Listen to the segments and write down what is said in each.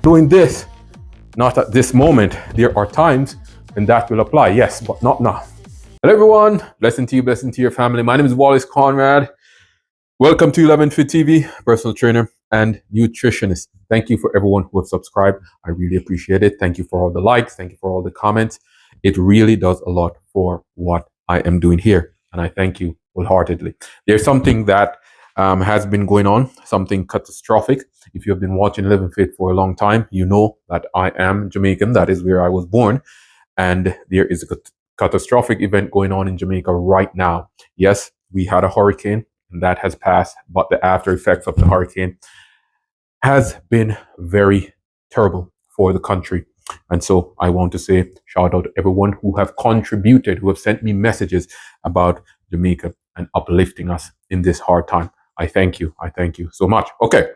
doing this, not at this moment. There are times when that will apply, yes, but not now. Hello, everyone. Blessing to your family. My name is Wallace Conrad. Welcome to 11Fit TV, personal trainer and nutritionist. Thank you for everyone who have subscribed. I really appreciate it. Thank you for all the likes. Thank you for all the comments. It really does a lot for what I am doing here. And I thank you wholeheartedly. There's something that has been going on, something catastrophic. If you have been watching Elevenfit for a long time, you know that I am Jamaican. That is where I was born. And there is a catastrophic event going on in Jamaica right now. Yes, we had a hurricane and that has passed, but the after effects of the hurricane has been very terrible for the country. And so I want to say shout out to everyone who have contributed, who have sent me messages about Jamaica and uplifting us in this hard time. I thank you. I thank you so much. Okay.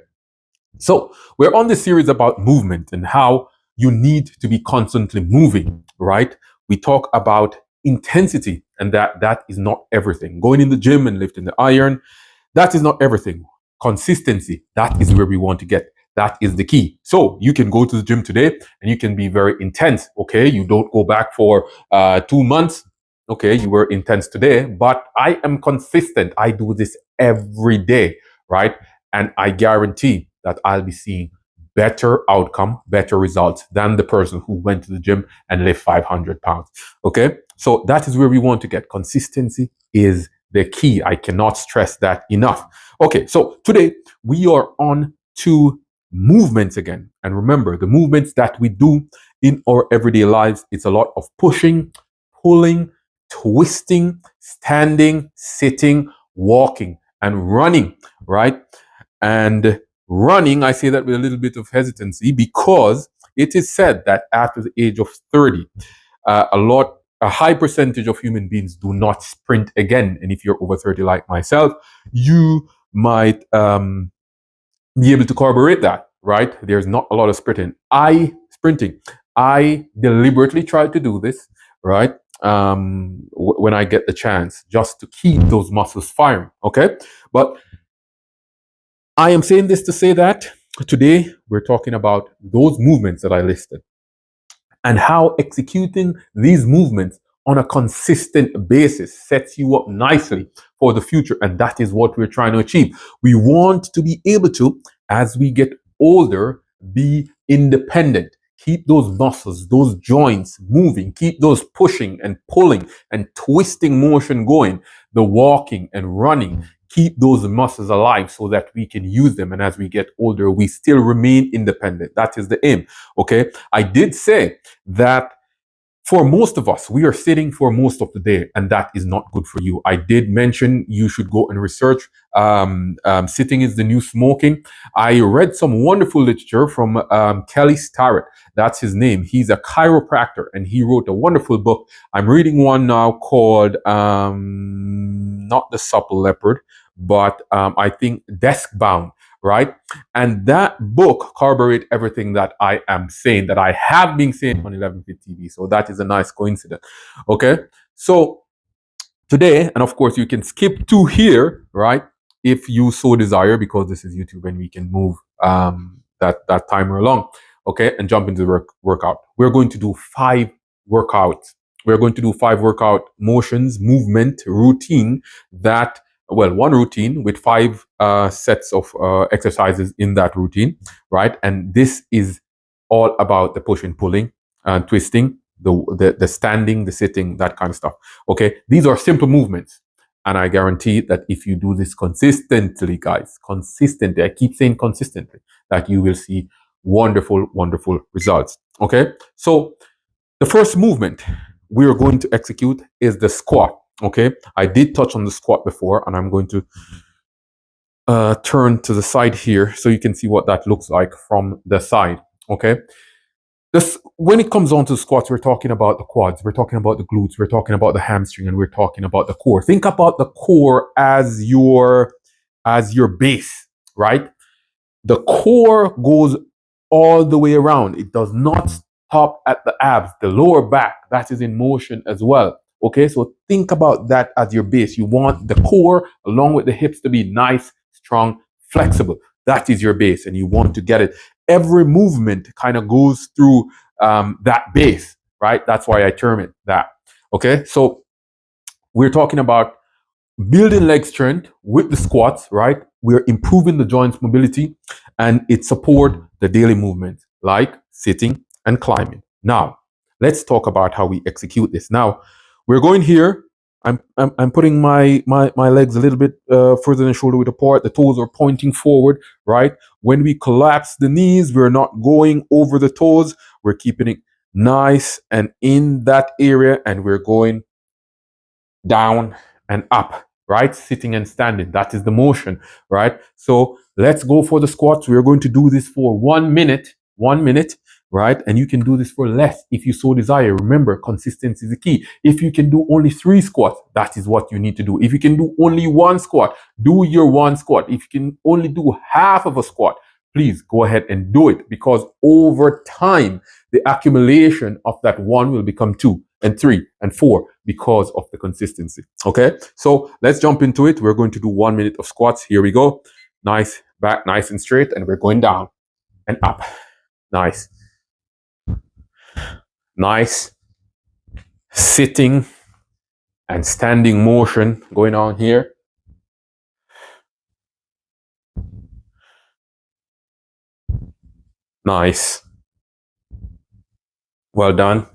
So we're on this series about movement and how you need to be constantly moving, right? We talk about intensity and that is not everything. Going in the gym and lifting the iron, that is not everything. Consistency, that is where we want to get. That is the key. So you can go to the gym today and you can be very intense. Okay. You don't go back for 2 months. Okay. You were intense today, but I am consistent. I do this every day, right? And I guarantee that I'll be seeing better outcome, better results than the person who went to the gym and lift 500 pounds. Okay. So that is where we want to get. Consistency is the key. I cannot stress that enough. Okay. So today we are on to movements again. And remember, the movements that we do in our everyday lives, it's a lot of pushing, pulling, twisting, standing, sitting, walking, and running, right? And running, I say that with a little bit of hesitancy because it is said that after the age of 30, a high percentage of human beings do not sprint again. And if you're over 30 like myself, you might be able to corroborate that, right? There's not a lot of sprinting. I deliberately try to do this, right? When I get the chance, just to keep those muscles firing. Okay. But I am saying this to say that today we're talking about those movements that I listed and how executing these movements on a consistent basis sets you up nicely for the future. And that is what we're trying to achieve. We want to be able to, as we get older, be independent. Keep those muscles, those joints moving, keep those pushing and pulling and twisting motion going, the walking and running. Keep those muscles alive so that we can use them. And as we get older, we still remain independent. That is the aim. Okay. I did say that for most of us, we are sitting for most of the day, and that is not good for you. I did mention you should go and research. Sitting is the new smoking. I read some wonderful literature from Kelly Starrett. That's his name. He's a chiropractor, and he wrote a wonderful book. I'm reading one now called not The Supple Leopard, but I think Desk Bound, right? And that book corroborates everything that I am saying, that I have been saying on 11Fit TV. So that is a nice coincidence. Okay. So today, and of course, you can skip to here, right? If you so desire, because this is YouTube and we can move that timer along. Okay. And jump into the workout. We're going to do 5 workouts. We're going to do 5 workout motions, movement, routine that one routine with 5 sets of exercises in that routine, right? And this is all about the pushing, pulling, and twisting, the standing, the sitting, that kind of stuff. Okay, these are simple movements, and I guarantee that if you do this consistently, guys, consistently, I keep saying consistently, that you will see wonderful, wonderful results. Okay, so the first movement we are going to execute is the squat. Okay, I did touch on the squat before, and I'm going to turn to the side here so you can see what that looks like from the side. Okay, when it comes on to squats, we're talking about the quads, we're talking about the glutes, we're talking about the hamstring, and we're talking about the core. Think about the core as your base, right? The core goes all the way around. It does not stop at the abs, the lower back, that is in motion as well. Okay, so think about that as your base. You want the core along with the hips to be nice, strong, flexible. That is your base, and you want to get it every movement kind of goes through that base, right? That's why I term it that. Okay, so we're talking about building leg strength with the squats, right? We're improving the joints mobility and it support the daily movement like sitting and climbing. Now, let's talk about how we execute this. Now, we're going here. I'm putting my legs a little bit further than shoulder width apart. The toes are pointing forward, right? When we collapse the knees, we're not going over the toes. We're keeping it nice and in that area, and we're going down and up, right? Sitting and standing. That is the motion, right? So let's go for the squats. We're going to do this for 1 minute, right? And you can do this for less if you so desire. Remember, consistency is the key. If you can do only 3 squats, that is what you need to do. If you can do only 1 squat, do your 1 squat. If you can only do half of a squat, please go ahead and do it, because over time, the accumulation of that 1 will become 2 and 3 and 4 because of the consistency. Okay, so let's jump into it. We're going to do 1 minute of squats. Here we go. Nice, back nice and straight, and we're going down and up. Nice. Nice sitting and standing motion going on here. Nice. Well done.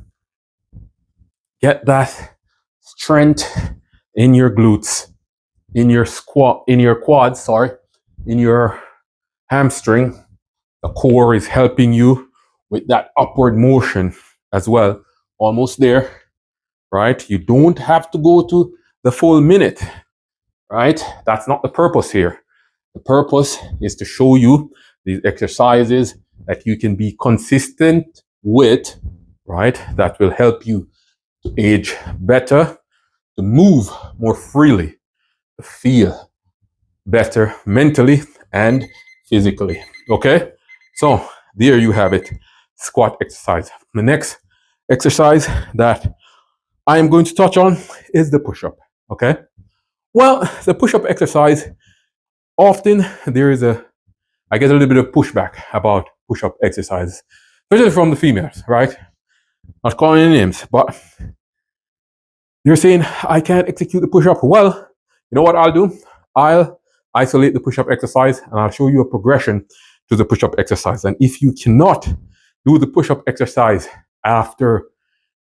Get that strength in your glutes, in your squat, in your quads, in your hamstring. The core is helping you with that upward motion as well. Almost there, right? You don't have to go to the full minute, right? That's not the purpose here. The purpose is to show you these exercises that you can be consistent with, right? That will help you to age better, to move more freely, to feel better mentally and physically. Okay? So there you have it. Squat exercise. The next exercise that I am going to touch on is the push-up. Okay? Well, the push-up exercise, often I get a little bit of pushback about push-up exercises, especially from the females, right? Not calling any names, but you're saying I can't execute the push-up. Well, you know what I'll do? I'll isolate the push-up exercise and I'll show you a progression to the push-up exercise. And if you cannot do the push-up exercise after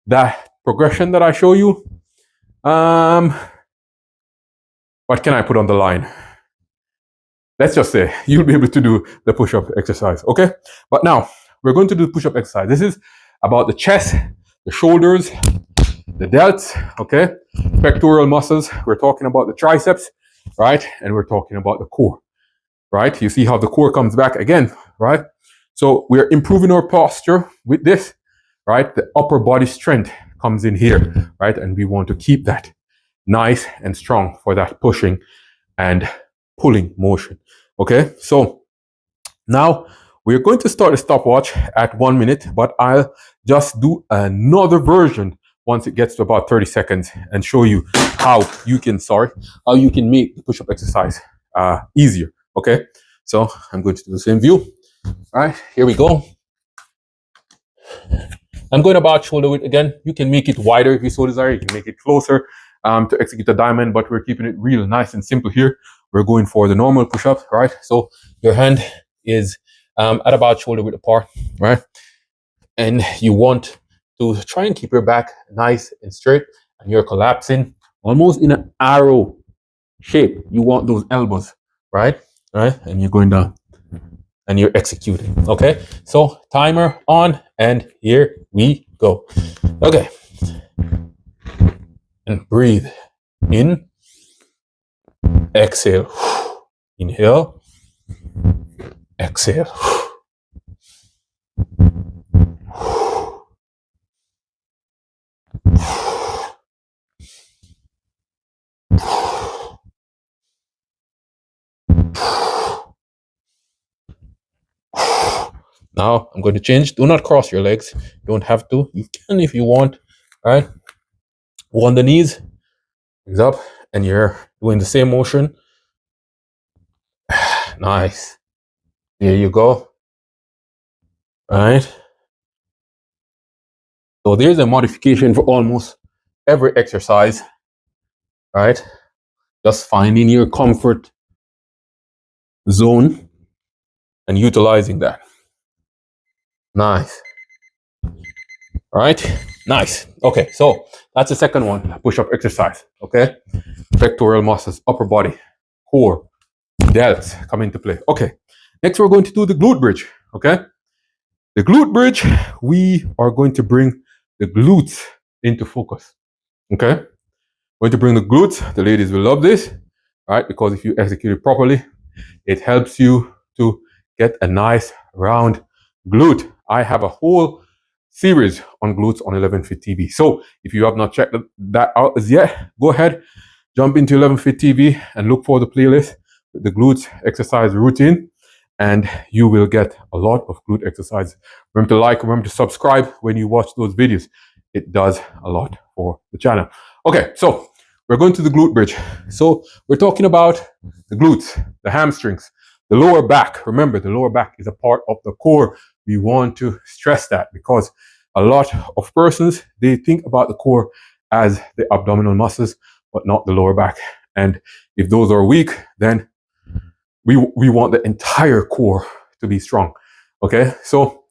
that progression that I show you, what can I put on the line? Let's just say you'll be able to do the push-up exercise, okay? But now we're going to do the push-up exercise. This is about the chest, the shoulders, the delts, okay? Pectoral muscles. We're talking about the triceps, right? And we're talking about the core, right? You see how the core comes back again, right? So we're improving our posture with this, right? The upper body strength comes in here, right? And we want to keep that nice and strong for that pushing and pulling motion, okay? So now we're going to start the stopwatch at 1 minute, but I'll just do another version once it gets to about 30 seconds and show you how you can make the push-up exercise easier, okay? So I'm going to do the same view. All right, here we go. I'm going about shoulder width again. You can make it wider if you so desire. You can make it closer to execute the diamond, but we're keeping it real nice and simple here. We're going for the normal push-up, right? So your hand is at about shoulder width apart, right? And you want to try and keep your back nice and straight, and you're collapsing almost in an arrow shape. You want those elbows, right? Right? And you're going down and you're executing. Okay. So timer on, and here we go. Okay. And breathe in, exhale, inhale, exhale. Now I'm going to change. Do not cross your legs. You don't have to. You can if you want. All right. On the knees, legs up, and you're doing the same motion. Nice. There you go. right? So there's a modification for almost every exercise, right? Just finding your comfort zone and utilizing that. Nice. All right. Nice. Okay. So that's the second one, push up exercise. Okay. Pectoral muscles, upper body, core, delts come into play. Okay. Next, we're going to do the glute bridge. Okay. The glute bridge, we are going to bring the glutes into focus. Okay. We're going to bring the glutes. The ladies will love this, right? Because if you execute it properly, it helps you to get a nice round glute. I have a whole series on glutes on 11Fit TV. So if you have not checked that out as yet, go ahead, jump into 11Fit TV and look for the playlist with the glutes exercise routine, and you will get a lot of glute exercise. Remember to like, remember to subscribe when you watch those videos. It does a lot for the channel. Okay, so we're going to the glute bridge. So we're talking about the glutes, the hamstrings, the lower back. Remember, the lower back is a part of the core. We want to stress that because a lot of persons, they think about the core as the abdominal muscles, but not the lower back. And if those are weak, then we want the entire core to be strong. Okay, so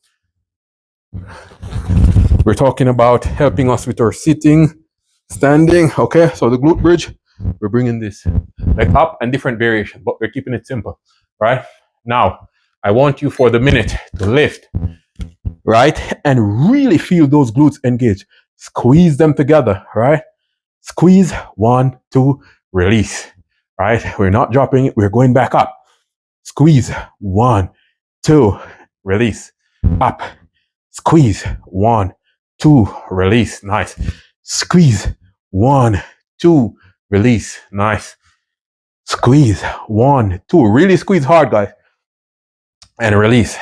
we're talking about helping us with our sitting, standing. Okay, so the glute bridge, we're bringing this leg up and different variation, but we're keeping it simple, right? Now, I want you for the minute to lift, right? And really feel those glutes engage. Squeeze them together, right? Squeeze, 1, 2, release, right? We're not dropping it, we're going back up. Squeeze, 1, 2, release, up. Squeeze, 1, 2, release, nice. Squeeze, 1, 2, release, nice. Squeeze, 1, 2, really squeeze hard, guys, and release.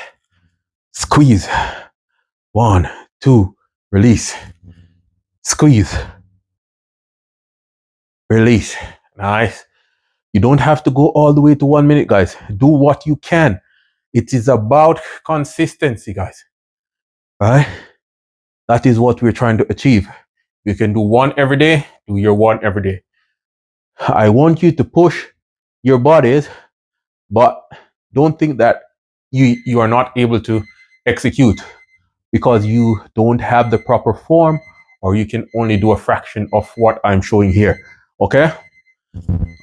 Squeeze, 1, 2, release. Squeeze, release, nice. You don't have to go all the way to 1 minute, guys. Do what you can. It is about consistency, guys. Right? That is what we're trying to achieve. You can do one every day, do your one every day. I want you to push your bodies, but don't think that you are not able to execute because you don't have the proper form, or you can only do a fraction of what I'm showing here. Okay?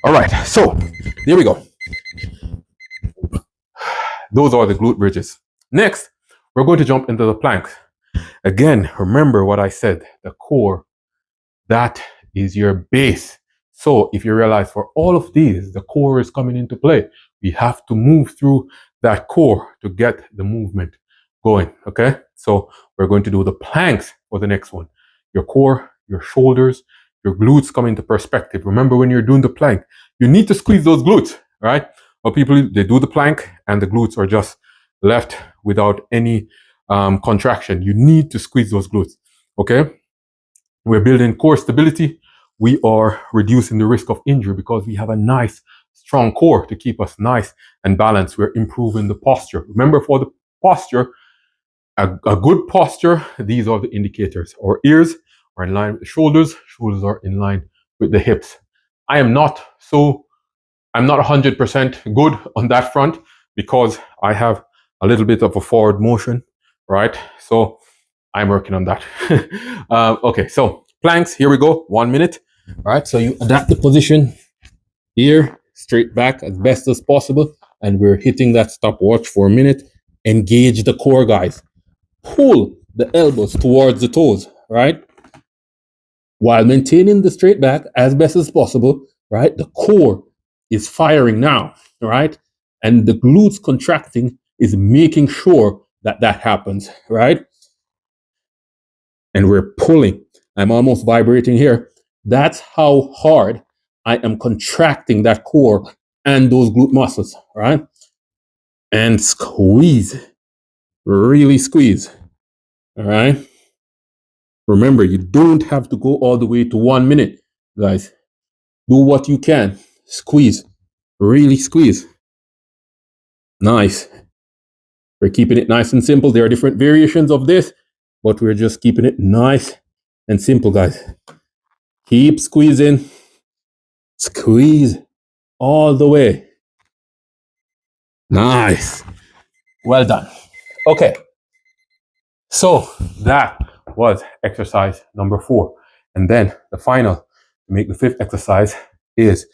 All right. So there we go. Those are the glute bridges. Next, we're going to jump into the planks. Again, remember what I said, the core, that is your base. So if you realize for all of these, the core is coming into play. We have to move through that core to get the movement going. Okay. So we're going to do the planks for the next one. Your core, your shoulders, your glutes come into perspective. Remember when you're doing the plank, you need to squeeze those glutes, right? But people, they do the plank and the glutes are just left without any contraction. You need to squeeze those glutes. Okay. We're building core stability. We are reducing the risk of injury because we have a nice, strong core to keep us nice and balanced. We're improving the posture. Remember, for the posture, a good posture, these are the indicators. Our ears are in line with the shoulders. Shoulders are in line with the hips. I'm not 100% good on that front because I have a little bit of a forward motion, right? So I'm working on that. Okay, so planks, here we go, 1 minute. All right, so you adapt the position here, straight back as best as possible. And we're hitting that stopwatch for a minute. Engage the core, guys. Pull the elbows towards the toes, right? While maintaining the straight back as best as possible, right? The core is firing now, right? And the glutes contracting is making sure that that happens, right? And we're pulling. I'm almost vibrating here. That's how hard I am contracting that core and those glute muscles, right? And squeeze, really squeeze, all right? Remember, you don't have to go all the way to 1 minute, guys. Do what you can. Squeeze, really squeeze. Nice. We're keeping it nice and simple. There are different variations of this, but we're just keeping it nice and simple, guys. Keep squeezing. Squeeze all the way. Nice. Well done. Okay. So that was exercise number 4. And then the final, to make the 5th exercise, is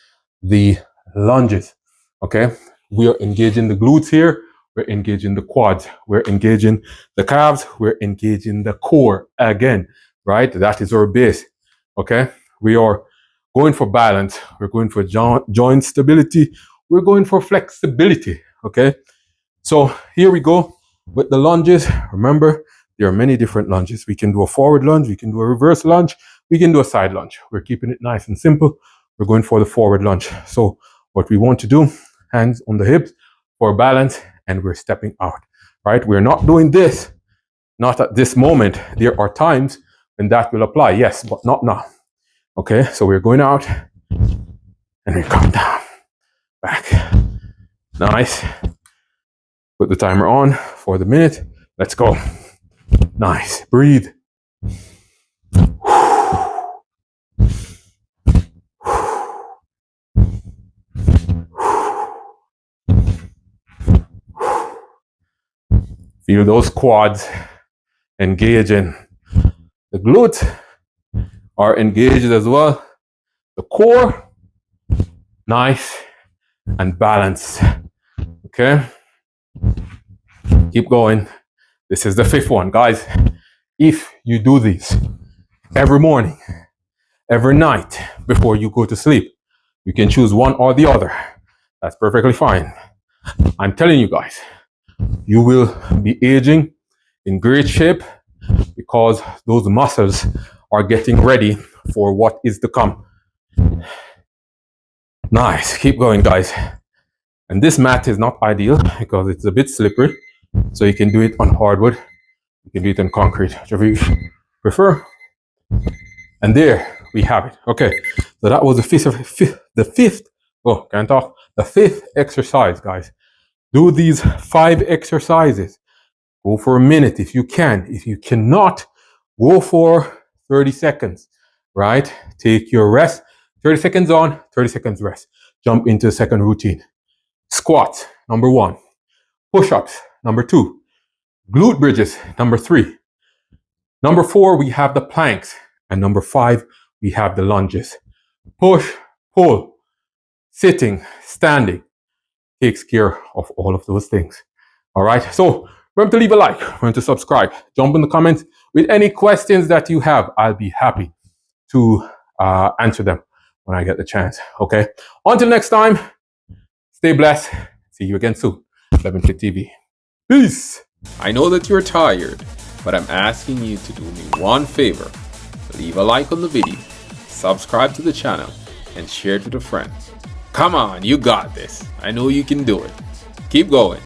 the lunges. Okay. We are engaging the glutes here. We're engaging the quads. We're engaging the calves. We're engaging the core again, right? That is our base. Okay. We are going for balance. We're going for joint stability. We're going for flexibility. Okay. So here we go with the lunges. Remember, there are many different lunges. We can do a forward lunge. We can do a reverse lunge. We can do a side lunge. We're keeping it nice and simple. We're going for the forward lunge. So what we want to do, hands on the hips for balance, and we're stepping out, right? We're not doing this, not at this moment. There are times when that will apply, yes, but not now. Okay, so we're going out and we come down, back. Nice. Put the timer on for the minute. Let's go. Nice. Breathe. Feel those quads engaging. The glutes are engaged as well. The core, nice and balanced. Okay. Keep going. This is the 5th one, guys. If you do these every morning, every night before you go to sleep, you can choose one or the other. That's perfectly fine. I'm telling you guys, you will be aging in great shape because those muscles are getting ready for what is to come. Nice. Keep going, guys. And this mat is not ideal because it's a bit slippery. So you can do it on hardwood. You can do it on concrete, whichever you prefer. And there we have it. Okay. So that was the fifth exercise, guys. Do these 5 exercises. Go for a minute if you can. If you cannot, go for 30 seconds, right? Take your rest. 30 seconds on, 30 seconds rest. Jump into the second routine. Squats, number 1. Push-ups, number 2. Glute bridges, number 3. Number 4, we have the planks. And number 5, we have the lunges. Push, pull, sitting, standing. Takes care of all of those things. All right. So remember to leave a like, remember to subscribe, jump in the comments with any questions that you have. I'll be happy to answer them when I get the chance. Okay. Until next time, stay blessed. See you again soon. Elevenfit TV. Peace. I know that you're tired, but I'm asking you to do me one favor. Leave a like on the video, subscribe to the channel, and share it with a friend. Come on, you got this. I know you can do it. Keep going.